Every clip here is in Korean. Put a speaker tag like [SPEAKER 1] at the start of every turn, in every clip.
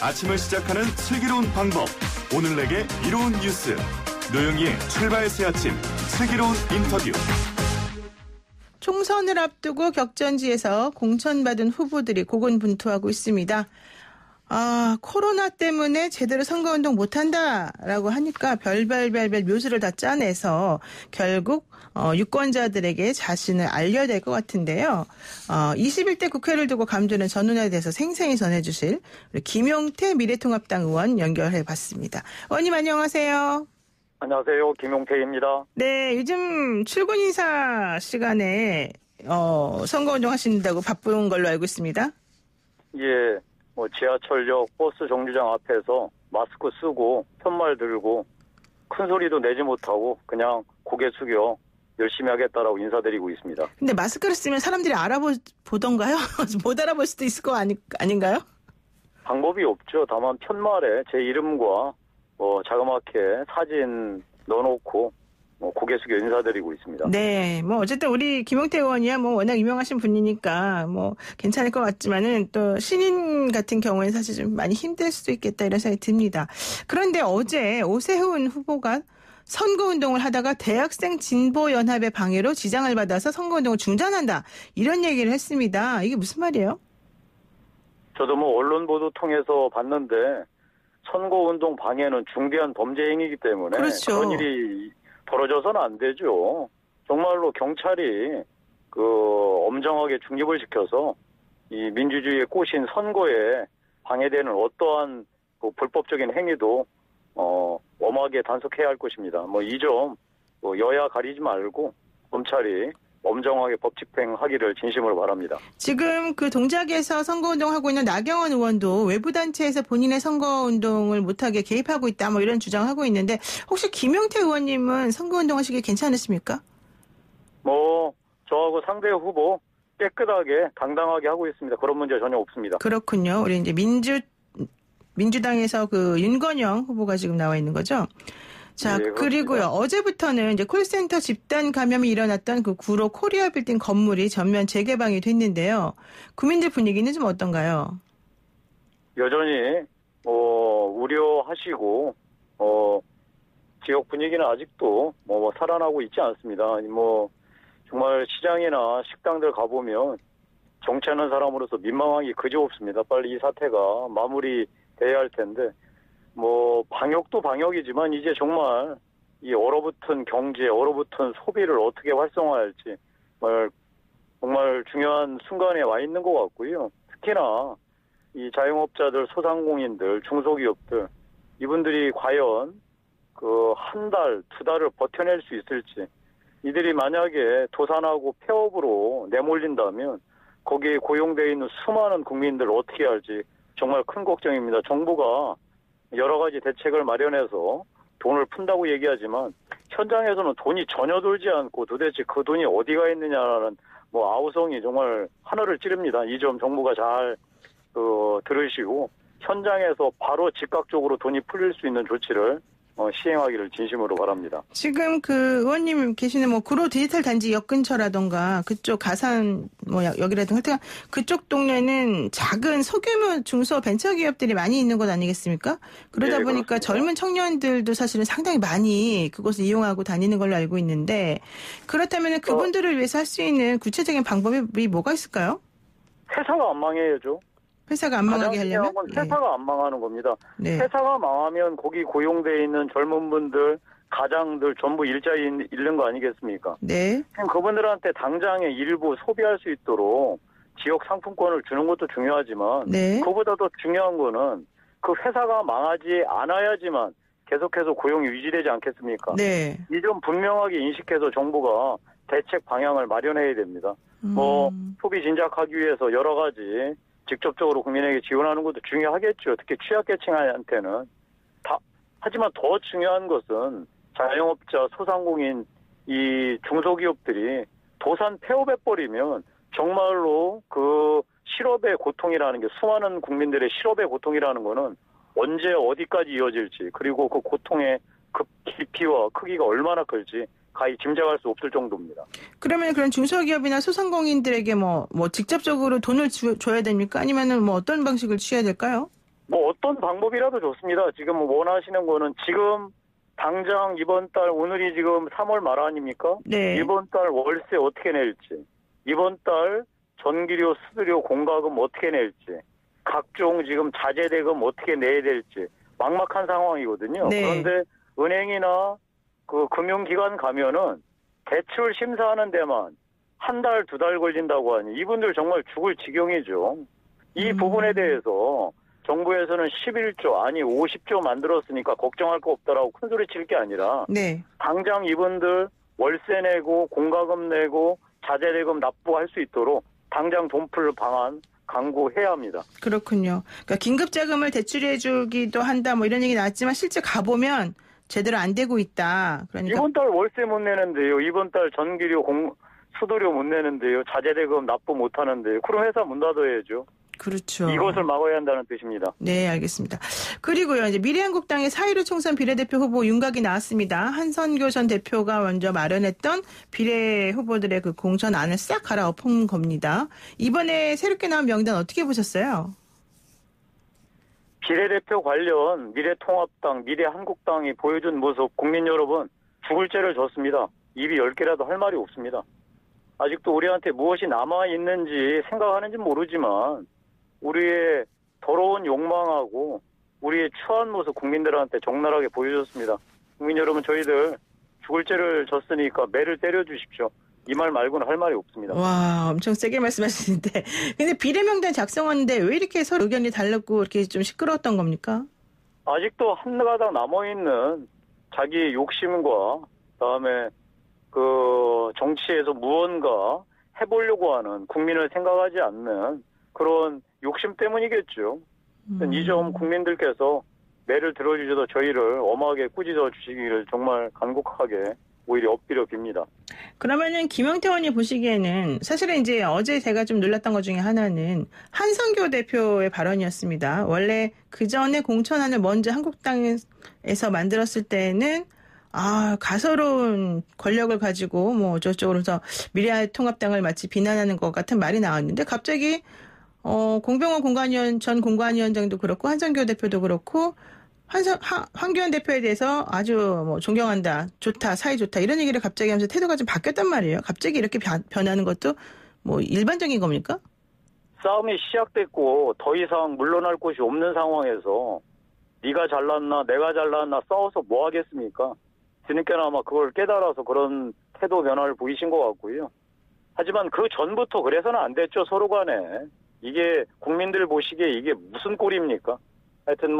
[SPEAKER 1] 아침을 시작하는 슬기로운 방법. 오늘 내게 이로운 뉴스. 노영희의 출발 새 아침 슬기로운 인터뷰.
[SPEAKER 2] 총선을 앞두고 격전지에서 공천받은 후보들이 고군분투하고 있습니다. 코로나 때문에 제대로 선거운동 못한다라고 하니까 별별 묘수를 다 짜내서 결국 유권자들에게 자신을 알려야 될 것 같은데요. 21대 국회를 두고 감도는 전운에 대해서 생생히 전해주실 우리 김용태 미래통합당 의원 연결해봤습니다. 의원님 안녕하세요.
[SPEAKER 3] 안녕하세요. 김용태입니다.
[SPEAKER 2] 네, 요즘 출근 인사 시간에 선거운동 하신다고 바쁜 걸로 알고 있습니다.
[SPEAKER 3] 예. 지하철역 버스 정류장 앞에서 마스크 쓰고 편말 들고 큰 소리도 내지 못하고 그냥 고개 숙여 열심히 하겠다라고 인사드리고 있습니다.
[SPEAKER 2] 근데 마스크를 쓰면 사람들이 알아보던가요? 못 알아볼 수도 있을 거 아닌가요?
[SPEAKER 3] 방법이 없죠. 다만 편말에 제 이름과 자그맣게 사진 넣어놓고 고개 숙여 인사드리고 있습니다.
[SPEAKER 2] 네, 어쨌든 우리 김용태 의원이야 워낙 유명하신 분이니까 괜찮을 것 같지만은 또 신인 같은 경우에는 사실 좀 많이 힘들 수도 있겠다 이런 생각이 듭니다. 그런데 어제 오세훈 후보가 선거운동을 하다가 대학생 진보연합의 방해로 지장을 받아서 선거운동을 중단한다 이런 얘기를 했습니다. 이게 무슨 말이에요?
[SPEAKER 3] 저도 언론 보도 통해서 봤는데 선거운동 방해는 중대한 범죄 행위이기 때문에
[SPEAKER 2] 그렇죠.
[SPEAKER 3] 그런 일이 벌어져서는 안 되죠. 정말로 경찰이 엄정하게 중립을 지켜서 이 민주주의의 꽃인 선거에 방해되는 어떠한 불법적인 행위도 엄하게 단속해야 할 것입니다. 이 점 여야 가리지 말고 검찰이 엄정하게 법 집행하기를 진심으로 바랍니다.
[SPEAKER 2] 지금 그 동작에서 선거운동하고 있는 나경원 의원도 외부 단체에서 본인의 선거운동을 못하게 개입하고 있다 이런 주장하고 있는데 혹시 김용태 의원님은 선거운동 하시기 괜찮으십니까?
[SPEAKER 3] 저하고 상대 후보 깨끗하게 당당하게 하고 있습니다. 그런 문제 전혀 없습니다.
[SPEAKER 2] 그렇군요. 우리 이제 민주당에서 윤건영 후보가 지금 나와 있는 거죠? 자, 네, 그리고요. 어제부터는 이제 콜센터 집단 감염이 일어났던 그 구로 코리아 빌딩 건물이 전면 재개방이 됐는데요. 국민들 분위기는 좀 어떤가요?
[SPEAKER 3] 여전히 우려하시고 지역 분위기는 아직도 살아나고 있지 않습니다. 정말 시장이나 식당들 가보면 정치하는 사람으로서 민망하기 그지없습니다. 빨리 이 사태가 마무리돼야 할 텐데. 방역도 방역이지만 이제 정말 이 얼어붙은 경제, 얼어붙은 소비를 어떻게 활성화할지 정말 중요한 순간에 와 있는 것 같고요. 특히나 이 자영업자들, 소상공인들, 중소기업들 이분들이 과연 한 달, 두 달을 버텨낼 수 있을지 이들이 만약에 도산하고 폐업으로 내몰린다면 거기에 고용되어 있는 수많은 국민들 어떻게 할지 정말 큰 걱정입니다. 정부가 여러 가지 대책을 마련해서 돈을 푼다고 얘기하지만 현장에서는 돈이 전혀 돌지 않고 도대체 그 돈이 어디가 있느냐라는 아우성이 정말 하늘을 찌릅니다. 이 점 정부가 잘 들으시고 현장에서 바로 즉각적으로 돈이 풀릴 수 있는 조치를 시행하기를 진심으로 바랍니다.
[SPEAKER 2] 지금 그 의원님 계시는 구로 디지털 단지 역 근처라던가 그쪽 가산 역이라든가 하여튼 그쪽 동네는 작은 소규모 중소 벤처기업들이 많이 있는 곳 아니겠습니까? 그러다 보니까 그렇습니다. 젊은 청년들도 사실은 상당히 많이 그곳을 이용하고 다니는 걸로 알고 있는데 그렇다면 그분들을 위해서 할 수 있는 구체적인 방법이 뭐가 있을까요?
[SPEAKER 3] 회사가 안 망해야죠.
[SPEAKER 2] 회사가 안 망하게 하려면?
[SPEAKER 3] 회사가 안 망하는 겁니다. 네. 회사가 망하면 거기 고용되어 있는 젊은 분들, 가장들 전부 일자리 잃는 거 아니겠습니까?
[SPEAKER 2] 네.
[SPEAKER 3] 그분들한테 당장에 일부 소비할 수 있도록 지역 상품권을 주는 것도 중요하지만
[SPEAKER 2] 네.
[SPEAKER 3] 그보다 더 중요한 거는 그 회사가 망하지 않아야지만 계속해서 고용이 유지되지 않겠습니까?
[SPEAKER 2] 네.
[SPEAKER 3] 이 점 분명하게 인식해서 정부가 대책 방향을 마련해야 됩니다. 소비 진작하기 위해서 여러 가지 직접적으로 국민에게 지원하는 것도 중요하겠죠. 특히 취약계층한테는. 하지만 더 중요한 것은 자영업자, 소상공인, 이 중소기업들이 도산 폐업해버리면 정말로 그 실업의 고통이라는 게 수많은 국민들의 실업의 고통이라는 거는 언제 어디까지 이어질지 그리고 그 고통의 그 깊이와 크기가 얼마나 클지 가히 짐작할 수 없을 정도입니다.
[SPEAKER 2] 그러면 그런 중소기업이나 소상공인들에게 직접적으로 돈을 줘야 됩니까? 아니면은 어떤 방식을 취해야 될까요?
[SPEAKER 3] 뭐 어떤 방법이라도 좋습니다. 지금 원하시는 거는 지금 당장 이번 달 오늘이 지금 3월 말 아닙니까?
[SPEAKER 2] 네.
[SPEAKER 3] 이번 달 월세 어떻게 낼지, 이번 달 전기료, 수수료, 공과금 어떻게 낼지, 각종 지금 자재대금 어떻게 내야 될지 막막한 상황이거든요.
[SPEAKER 2] 네.
[SPEAKER 3] 그런데 은행이나 그 금융기관 가면은 대출 심사하는 데만 한 달, 2달 걸린다고 하니 이분들 정말 죽을 지경이죠. 이 부분에 대해서 정부에서는 11조 아니 50조 만들었으니까 걱정할 거 없다라고 큰소리 칠 게 아니라
[SPEAKER 2] 네.
[SPEAKER 3] 당장 이분들 월세 내고 공과금 내고 자재대금 납부할 수 있도록 당장 돈 풀 방안 강구해야 합니다.
[SPEAKER 2] 그렇군요. 그러니까 긴급자금을 대출해주기도 한다 뭐 이런 얘기 나왔지만 실제 가보면 제대로 안 되고 있다. 그러니까
[SPEAKER 3] 이번 달 월세 못 내는데요. 이번 달 전기료 수도료 못 내는데요. 자재대금 납부 못 하는데요. 그럼 회사 문 닫아야죠.
[SPEAKER 2] 그렇죠.
[SPEAKER 3] 이것을 막아야 한다는 뜻입니다.
[SPEAKER 2] 네, 알겠습니다. 그리고요, 이제 미래한국당의 4.15 총선 비례대표 후보 윤곽이 나왔습니다. 한선교 전 대표가 먼저 마련했던 비례 후보들의 그 공천안을 싹 갈아엎은 겁니다. 이번에 새롭게 나온 명단 어떻게 보셨어요?
[SPEAKER 3] 비례대표 관련 미래통합당, 미래한국당이 보여준 모습 국민 여러분 죽을 죄를 졌습니다. 입이 10개라도 할 말이 없습니다. 아직도 우리한테 무엇이 남아있는지 생각하는지 모르지만 우리의 더러운 욕망하고 우리의 추한 모습 국민들한테 적나라하게 보여줬습니다. 국민 여러분 저희들 죽을 죄를 졌으니까 매를 때려주십시오. 이 말 말고는 할 말이 없습니다.
[SPEAKER 2] 와, 엄청 세게 말씀하시는데. 근데 비례명단 작성하는데 왜 이렇게 서로 의견이 달랐고 이렇게 좀 시끄러웠던 겁니까?
[SPEAKER 3] 아직도 한가닥 남아있는 자기 욕심과 그다음에 그 정치에서 무언가 해보려고 하는 국민을 생각하지 않는 그런 욕심 때문이겠죠. 이 점 국민들께서 매를 들어주셔서 저희를 엄하게 꾸짖어 주시기를 정말 간곡하게 오히려 엎드려 빕니다.
[SPEAKER 2] 그러면은 김영태 의원이 보시기에는 사실은 이제 어제 제가 좀 놀랐던 것 중에 하나는 한선교 대표의 발언이었습니다. 원래 그 전에 공천안을 먼저 한국당에서 만들었을 때는 가소로운 권력을 가지고 뭐 저쪽으로서 미래통합당을 마치 비난하는 것 같은 말이 나왔는데 갑자기 공병호 전 공관위원장도 그렇고 한선교 대표도 그렇고 황교안 대표에 대해서 아주 뭐 존경한다, 좋다, 사이 좋다 이런 얘기를 갑자기 하면서 태도가 좀 바뀌었단 말이에요. 갑자기 이렇게 변하는 것도 뭐 일반적인 겁니까?
[SPEAKER 3] 싸움이 시작됐고 더 이상 물러날 곳이 없는 상황에서 네가 잘났나 내가 잘났나 싸워서 뭐 하겠습니까? 뒤늦게나 아마 그걸 깨달아서 그런 태도 변화를 보이신 것 같고요. 하지만 그 전부터 그래서는 안 됐죠. 서로 간에. 이게 국민들 보시기에 이게 무슨 꼴입니까? 하여튼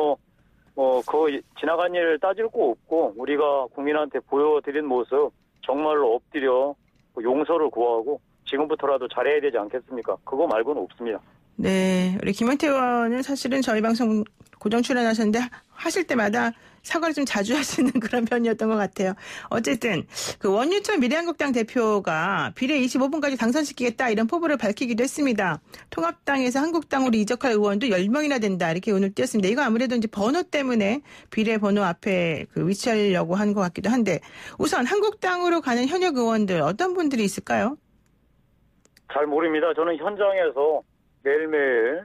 [SPEAKER 3] 그 지나간 일을 따질 거 없고 우리가 국민한테 보여드린 모습 정말로 엎드려 용서를 구하고 지금부터라도 잘해야 되지 않겠습니까? 그거 말고는 없습니다.
[SPEAKER 2] 네, 우리 김영태 의원은 사실은 저희 방송 고정 출연하셨는데 하실 때마다 사과를 좀 자주 하시는 그런 편이었던 것 같아요. 어쨌든 그 원유철 미래한국당 대표가 비례 25분까지 당선시키겠다 이런 포부를 밝히기도 했습니다. 통합당에서 한국당으로 이적할 의원도 10명이나 된다 이렇게 오늘 띄었습니다. 이거 아무래도 이제 번호 때문에 비례 번호 앞에 위치하려고 한 것 같기도 한데 우선 한국당으로 가는 현역 의원들 어떤 분들이 있을까요?
[SPEAKER 3] 잘 모릅니다. 저는 현장에서 매일매일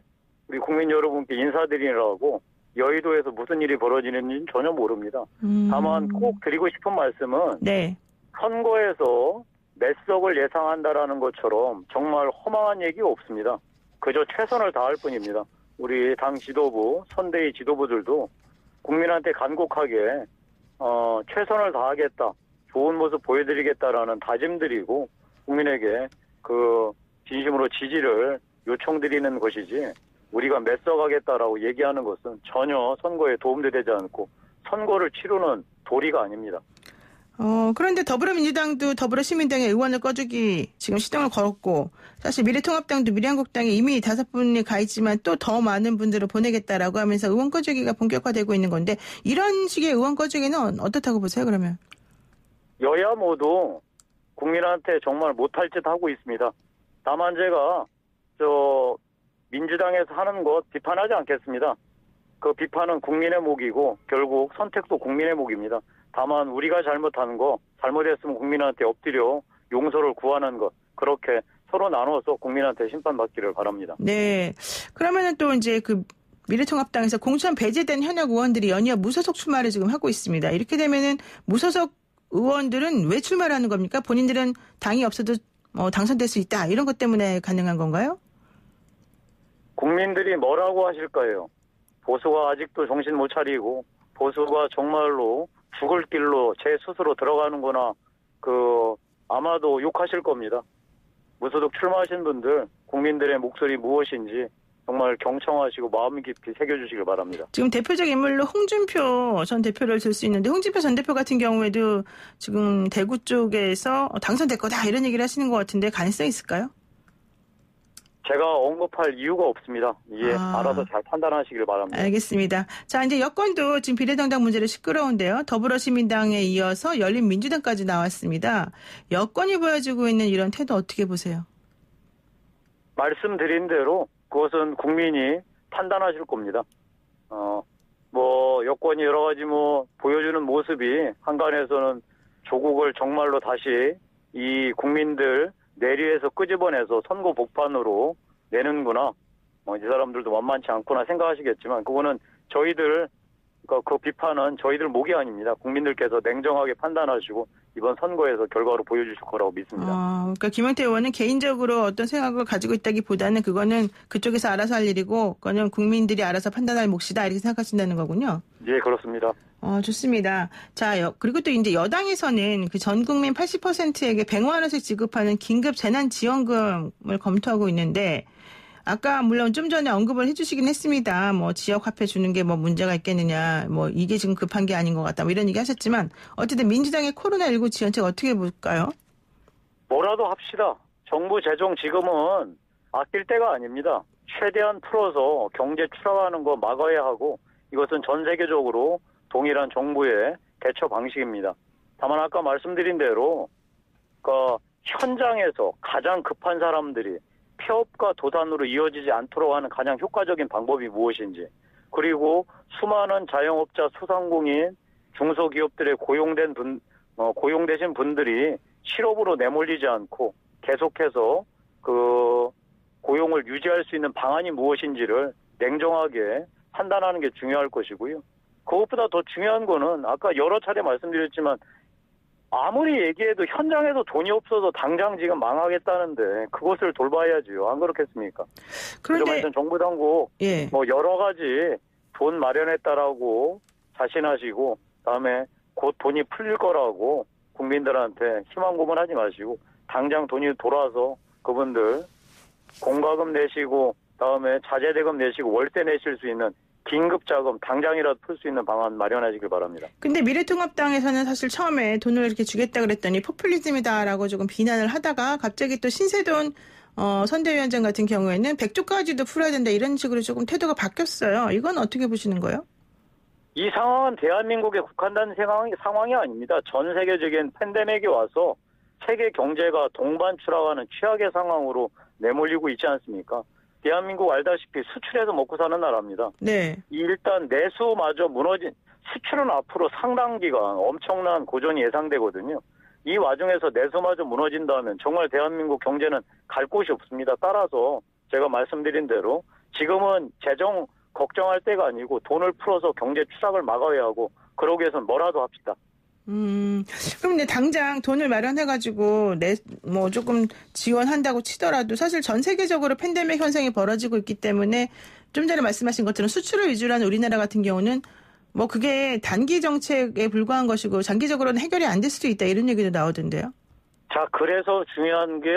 [SPEAKER 3] 우리 국민 여러분께 인사드리느라고 여의도에서 무슨 일이 벌어지는지는 전혀 모릅니다. 다만 꼭 드리고 싶은 말씀은
[SPEAKER 2] 네.
[SPEAKER 3] 선거에서 매석을 예상한다라는 것처럼 정말 허망한 얘기 없습니다. 그저 최선을 다할 뿐입니다. 우리 당 지도부, 선대위 지도부들도 국민한테 간곡하게 최선을 다하겠다, 좋은 모습 보여드리겠다라는 다짐드리고 국민에게 그 진심으로 지지를 요청드리는 것이지 우리가 매석하겠다라고 얘기하는 것은 전혀 선거에 도움도 되지 않고 선거를 치르는 도리가 아닙니다.
[SPEAKER 2] 그런데 더불어민주당도 더불어시민당의 의원을 꺼주기 지금 시동을 걸었고 사실 미래통합당도 미래한국당에 이미 5분이 가 있지만 또 더 많은 분들을 보내겠다라고 하면서 의원 꺼주기가 본격화되고 있는 건데 이런 식의 의원 꺼주기는 어떻다고 보세요 그러면?
[SPEAKER 3] 여야 모두 국민한테 정말 못할 짓 하고 있습니다. 다만 제가 민주당에서 하는 것 비판하지 않겠습니다. 그 비판은 국민의 몫이고 결국 선택도 국민의 몫입니다. 다만 우리가 잘못한 거, 잘못했으면 국민한테 엎드려 용서를 구하는 것, 그렇게 서로 나눠서 국민한테 심판받기를 바랍니다.
[SPEAKER 2] 네. 그러면은 또 이제 그 미래통합당에서 공천 배제된 현역 의원들이 연이어 무소속 출마를 지금 하고 있습니다. 이렇게 되면은 무소속 의원들은 왜 출마를 하는 겁니까? 본인들은 당이 없어도 당선될 수 있다. 이런 것 때문에 가능한 건가요?
[SPEAKER 3] 국민들이 뭐라고 하실까요? 보수가 아직도 정신 못 차리고 보수가 정말로 죽을 길로 제 스스로 들어가는구나. 아마도 욕하실 겁니다. 무소속 출마하신 분들 국민들의 목소리 무엇인지 정말 경청하시고 마음 깊이 새겨주시길 바랍니다.
[SPEAKER 2] 지금 대표적 인물로 홍준표 전 대표를 들 수 있는데 홍준표 전 대표 같은 경우에도 지금 대구 쪽에서 당선될 거다 이런 얘기를 하시는 것 같은데 가능성이 있을까요?
[SPEAKER 3] 제가 언급할 이유가 없습니다. 알아서 잘 판단하시길 바랍니다.
[SPEAKER 2] 알겠습니다. 자, 이제 여권도 지금 비례정당 문제로 시끄러운데요. 더불어시민당에 이어서 열린민주당까지 나왔습니다. 여권이 보여주고 있는 이런 태도 어떻게 보세요?
[SPEAKER 3] 말씀드린 대로 그것은 국민이 판단하실 겁니다. 여권이 여러 가지 보여주는 모습이 한간에서는 조국을 정말로 다시 이 국민들 내리에서 끄집어내서 선거 복판으로 내는구나. 이 사람들도 만만치 않구나 생각하시겠지만 그거는 저희들 그 비판은 저희들 목이 아닙니다. 국민들께서 냉정하게 판단하시고 이번 선거에서 결과로 보여주실 거라고 믿습니다.
[SPEAKER 2] 그러니까 김영태 의원은 개인적으로 어떤 생각을 가지고 있다기보다는 그거는 그쪽에서 알아서 할 일이고 그거는 국민들이 알아서 판단할 몫이다 이렇게 생각하신다는 거군요.
[SPEAKER 3] 예, 그렇습니다.
[SPEAKER 2] 좋습니다. 자, 그리고 또 이제 여당에서는 그 전 국민 80%에게 100만 원씩 지급하는 긴급 재난지원금을 검토하고 있는데 아까 물론 좀 전에 언급을 해주시긴 했습니다. 지역 화폐 주는 게 문제가 있겠느냐, 이게 지금 급한 게 아닌 것 같다, 이런 얘기 하셨지만 어쨌든 민주당의 코로나19 지원책 어떻게 볼까요?
[SPEAKER 3] 뭐라도 합시다. 정부 재정 지금은 아낄 때가 아닙니다. 최대한 풀어서 경제 추락하는 거 막아야 하고 이것은 전 세계적으로 동일한 정부의 대처 방식입니다. 다만 아까 말씀드린 대로 현장에서 가장 급한 사람들이 폐업과 도산으로 이어지지 않도록 하는 가장 효과적인 방법이 무엇인지 그리고 수많은 자영업자 소상공인 중소기업들의 고용되신 분들이 실업으로 내몰리지 않고 계속해서 고용을 유지할 수 있는 방안이 무엇인지를 냉정하게 판단하는 게 중요할 것이고요. 그것보다 더 중요한 거는 아까 여러 차례 말씀드렸지만 아무리 얘기해도 현장에도 돈이 없어서 당장 지금 망하겠다는데 그것을 돌봐야지요. 안 그렇겠습니까? 그런데 정부 당국 여러 가지 돈 마련했다라고 자신하시고 다음에 곧 돈이 풀릴 거라고 국민들한테 희망 고문하지 마시고 당장 돈이 돌아서 그분들 공과금 내시고 다음에 자재대금 내시고 월세 내실 수 있는 긴급 자금 당장이라도 풀 수 있는 방안 마련하시길 바랍니다. 근데
[SPEAKER 2] 미래통합당에서는 사실 처음에 돈을 이렇게 주겠다 그랬더니 포퓰리즘이다라고 조금 비난을 하다가 갑자기 또 신세돈 선대위원장 같은 경우에는 100조까지도 풀어야 된다 이런 식으로 조금 태도가 바뀌었어요. 이건 어떻게 보시는 거예요?
[SPEAKER 3] 이 상황은 대한민국에 국한된 상황이 아닙니다. 전 세계적인 팬데믹이 와서 세계 경제가 동반 추락하는 최악의 상황으로 내몰리고 있지 않습니까? 대한민국 알다시피 수출해서 먹고 사는 나라입니다.
[SPEAKER 2] 네.
[SPEAKER 3] 일단 내수마저 무너진 수출은 앞으로 상당 기간 엄청난 고전이 예상되거든요. 이 와중에서 내수마저 무너진다면 정말 대한민국 경제는 갈 곳이 없습니다. 따라서 제가 말씀드린 대로 지금은 재정 걱정할 때가 아니고 돈을 풀어서 경제 추락을 막아야 하고 그러기 위해서는 뭐라도 합시다.
[SPEAKER 2] 그럼 근데 당장 돈을 마련해가지고 조금 지원한다고 치더라도 사실 전 세계적으로 팬데믹 현상이 벌어지고 있기 때문에 좀 전에 말씀하신 것처럼 수출을 위주로 하는 우리나라 같은 경우는 그게 단기 정책에 불과한 것이고 장기적으로는 해결이 안 될 수도 있다 이런 얘기도 나오던데요.
[SPEAKER 3] 자, 그래서 중요한 게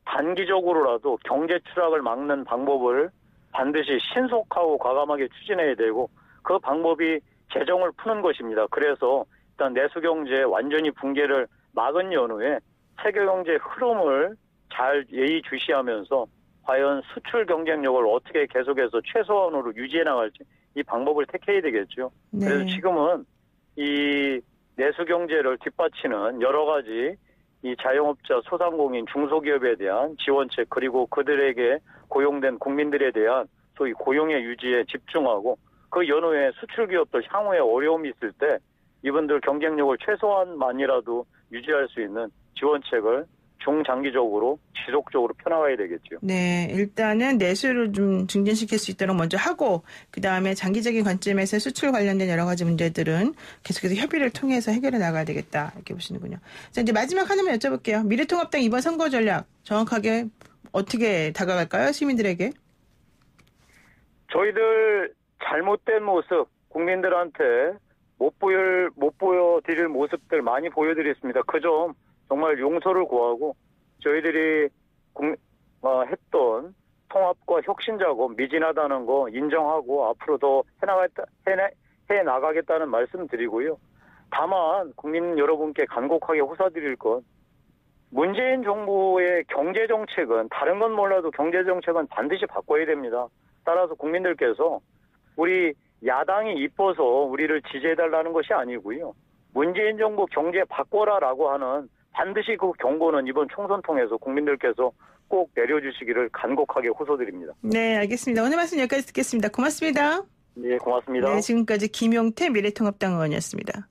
[SPEAKER 3] 단기적으로라도 경제 추락을 막는 방법을 반드시 신속하고 과감하게 추진해야 되고 그 방법이 재정을 푸는 것입니다. 그래서 일단 내수경제 완전히 붕괴를 막은 연후에 세계경제 흐름을 잘 예의주시하면서 과연 수출 경쟁력을 어떻게 계속해서 최소한으로 유지해 나갈지 이 방법을 택해야 되겠죠.
[SPEAKER 2] 네.
[SPEAKER 3] 그래서 지금은 이 내수경제를 뒷받치는 여러 가지 이 자영업자, 소상공인, 중소기업에 대한 지원책 그리고 그들에게 고용된 국민들에 대한 소위 고용의 유지에 집중하고 그 연후에 수출기업들 향후에 어려움이 있을 때 이분들 경쟁력을 최소한만이라도 유지할 수 있는 지원책을 중장기적으로 지속적으로 펴나가야 되겠죠.
[SPEAKER 2] 네, 일단은 내수를 좀 증진시킬 수 있도록 먼저 하고 그다음에 장기적인 관점에서 수출 관련된 여러 가지 문제들은 계속해서 협의를 통해서 해결해 나가야 되겠다 이렇게 보시는군요. 자, 이제 마지막 하나만 여쭤볼게요. 미래통합당 이번 선거 전략 정확하게 어떻게 다가갈까요? 시민들에게?
[SPEAKER 3] 저희들 잘못된 모습 국민들한테 못 보여드릴 모습들 많이 보여드렸습니다. 그 점 정말 용서를 구하고 저희들이 했던 통합과 혁신 작업 미진하다는 거 인정하고 앞으로 더 해나가겠다는 말씀 드리고요. 다만 국민 여러분께 간곡하게 호소드릴 건 문재인 정부의 경제정책은 다른 건 몰라도 경제정책은 반드시 바꿔야 됩니다. 따라서 국민들께서 우리 야당이 이뻐서 우리를 지지해달라는 것이 아니고요. 문재인 정부 경제 바꿔라라고 하는 반드시 그 경고는 이번 총선 통해서 국민들께서 꼭 내려주시기를 간곡하게 호소드립니다.
[SPEAKER 2] 네, 알겠습니다. 오늘 말씀 여기까지 듣겠습니다. 고맙습니다.
[SPEAKER 3] 네, 고맙습니다.
[SPEAKER 2] 네, 지금까지 김용태 미래통합당 의원이었습니다.